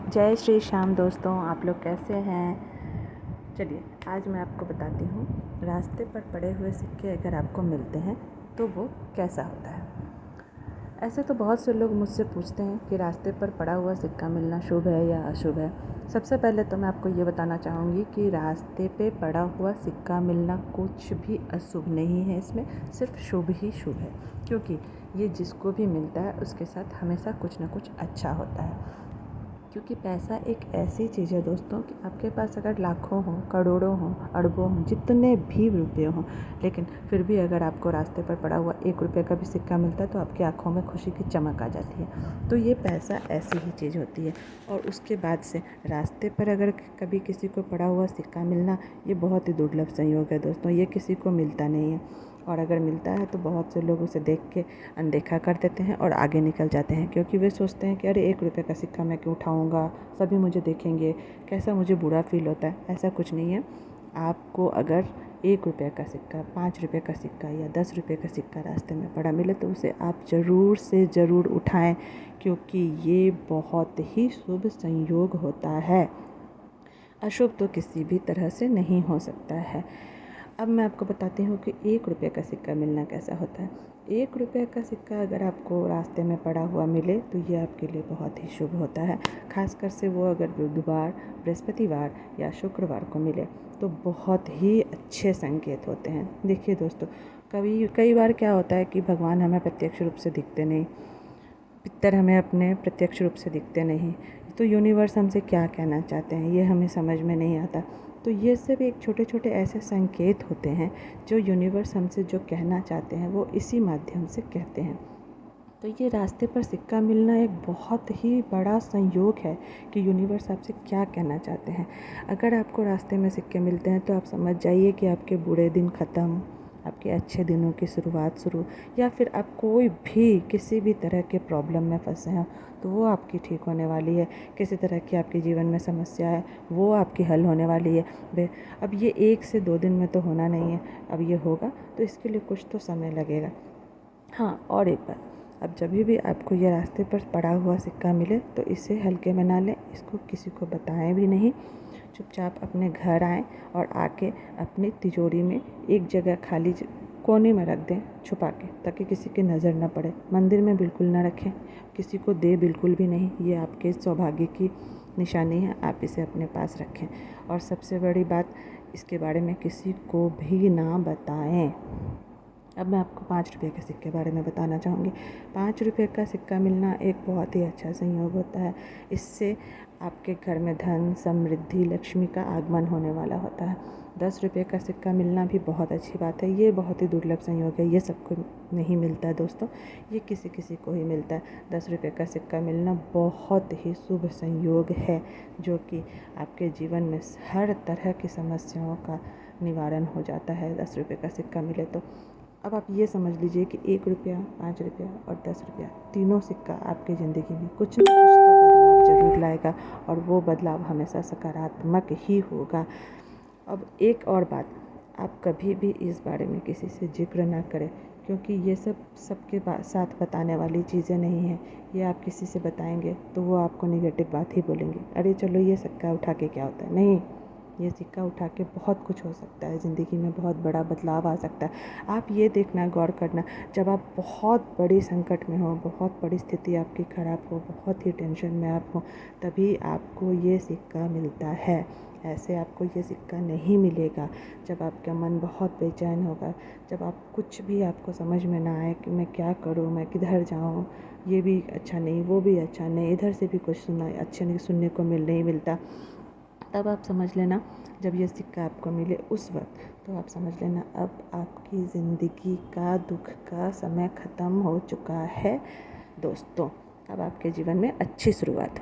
जय श्री श्याम दोस्तों, आप लोग कैसे हैं। चलिए आज मैं आपको बताती हूँ, रास्ते पर पड़े हुए सिक्के अगर आपको मिलते हैं तो वो कैसा होता है। ऐसे तो बहुत से लोग मुझसे पूछते हैं कि रास्ते पर पड़ा हुआ सिक्का मिलना शुभ है या अशुभ है। सबसे पहले तो मैं आपको ये बताना चाहूँगी कि रास्ते पे पड़ा हुआ सिक्का मिलना कुछ भी अशुभ नहीं है, इसमें सिर्फ शुभ ही शुभ है, क्योंकि ये जिसको भी मिलता है उसके साथ हमेशा कुछ ना कुछ अच्छा होता है। क्योंकि पैसा एक ऐसी चीज़ है दोस्तों कि आपके पास अगर लाखों हों, करोड़ों हों, अरबों हों, जितने भी रुपये हों, लेकिन फिर भी अगर आपको रास्ते पर पड़ा हुआ 1 रुपये का भी सिक्का मिलता है तो आपकी आँखों में खुशी की चमक आ जाती है। तो ये पैसा ऐसी ही चीज़ होती है। और उसके बाद से रास्ते पर अगर कभी किसी को पड़ा हुआ सिक्का मिलना, ये बहुत ही दुर्लभ संयोग है दोस्तों, ये किसी को मिलता नहीं है। और अगर मिलता है तो बहुत से लोग उसे देख के अनदेखा कर देते हैं और आगे निकल जाते हैं, क्योंकि वे सोचते हैं कि अरे 1 रुपये का सिक्का मैं क्यों उठाऊँगा, सभी मुझे देखेंगे, कैसा मुझे बुरा फील होता है। ऐसा कुछ नहीं है। आपको अगर 1 रुपये का सिक्का, 5 रुपये का सिक्का या 10 रुपये का सिक्का रास्ते में पड़ा मिले तो उसे आप ज़रूर से ज़रूर उठाएं, क्योंकि ये बहुत ही शुभ संयोग होता है। अशुभ तो किसी भी तरह से नहीं हो सकता है। अब मैं आपको बताती हूँ कि 1 रुपये का सिक्का मिलना कैसा होता है। 1 रुपये का सिक्का अगर आपको रास्ते में पड़ा हुआ मिले तो ये आपके लिए बहुत ही शुभ होता है। ख़ासकर से वो अगर बुधवार, बृहस्पतिवार या शुक्रवार को मिले तो बहुत ही अच्छे संकेत होते हैं। देखिए दोस्तों, कई बार क्या होता है कि भगवान हमें प्रत्यक्ष रूप से दिखते नहीं, पितर हमें अपने प्रत्यक्ष रूप से दिखते नहीं, तो यूनिवर्स हमसे क्या कहना चाहते हैं ये हमें समझ में नहीं आता। तो ये सब एक छोटे छोटे ऐसे संकेत होते हैं जो यूनिवर्स हमसे जो कहना चाहते हैं वो इसी माध्यम से कहते हैं। तो ये रास्ते पर सिक्का मिलना एक बहुत ही बड़ा संयोग है कि यूनिवर्स आपसे क्या कहना चाहते हैं। अगर आपको रास्ते में सिक्के मिलते हैं तो आप समझ जाइए कि आपके बुरे दिन ख़त्म, आपके अच्छे दिनों की शुरुआत शुरू, या फिर आप कोई भी किसी भी तरह के प्रॉब्लम में फंसे हैं तो वो आपकी ठीक होने वाली है। किसी तरह की आपके जीवन में समस्या है वो आपकी हल होने वाली है। अब ये 1 से 2 दिन में तो होना नहीं है, अब ये होगा तो इसके लिए कुछ तो समय लगेगा। हाँ, और एक बात, अब जब भी आपको ये रास्ते पर पड़ा हुआ सिक्का मिले तो इसे हल्के में ना लें, इसको किसी को बताएं भी नहीं। चुपचाप अपने घर आएँ और आके अपनी तिजोरी में एक जगह खाली कोने में रख दें छुपा के, ताकि किसी की नज़र ना पड़े। मंदिर में बिल्कुल ना रखें, किसी को दे बिल्कुल भी नहीं, ये आपके सौभाग्य की निशानी है, आप इसे अपने पास रखें। और सबसे बड़ी बात, इसके बारे में किसी को भी ना बताएं। अब मैं आपको 5 रुपये के सिक्के के बारे में बताना चाहूँगी। 5 रुपये का सिक्का मिलना एक बहुत ही अच्छा संयोग होता है। इससे आपके घर में धन, समृद्धि, लक्ष्मी का आगमन होने वाला होता है। 10 रुपये का सिक्का मिलना भी बहुत अच्छी बात है, ये बहुत ही दुर्लभ संयोग है, ये सबको नहीं मिलता है दोस्तों, ये किसी किसी को ही मिलता है। 10 रुपये का सिक्का मिलना बहुत ही शुभ संयोग है, जो कि आपके जीवन में हर तरह की समस्याओं का निवारण हो जाता है 10 रुपये का सिक्का मिले तो। अब आप ये समझ लीजिए कि 1 रुपया, 5 रुपया और 10 रुपया, तीनों सिक्का आपकी ज़िंदगी में कुछ न कुछ तो बदलाव ज़रूर लाएगा, और वो बदलाव हमेशा सकारात्मक ही होगा। अब एक और बात, आप कभी भी इस बारे में किसी से जिक्र ना करें, क्योंकि ये सब सबके साथ बताने वाली चीज़ें नहीं हैं। ये आप किसी से बताएंगे तो वो आपको नेगेटिव बात ही बोलेंगे, अरे चलो ये सिक्का उठा के क्या होता है। नहीं, ये सिक्का उठा के बहुत कुछ हो सकता है, ज़िंदगी में बहुत बड़ा बदलाव आ सकता है। आप ये देखना, गौर करना, जब आप बहुत बड़ी संकट में हो, बहुत बड़ी स्थिति आपकी ख़राब हो, बहुत ही टेंशन में आप हो, तभी आपको ये सिक्का मिलता है। ऐसे आपको ये सिक्का नहीं मिलेगा जब आपका मन बहुत बेचैन होगा, जब आप कुछ भी आपको समझ में ना आए कि मैं क्या करूँ, मैं किधर जाऊँ, ये भी अच्छा नहीं, वो भी अच्छा नहीं, इधर से भी कुछ अच्छा नहीं सुनने को नहीं मिलता। तब आप समझ लेना, जब ये सिक्का आपको मिले उस वक्त, तो आप समझ लेना अब आपकी ज़िंदगी का दुख का समय ख़त्म हो चुका है दोस्तों। अब आपके जीवन में अच्छी शुरुआत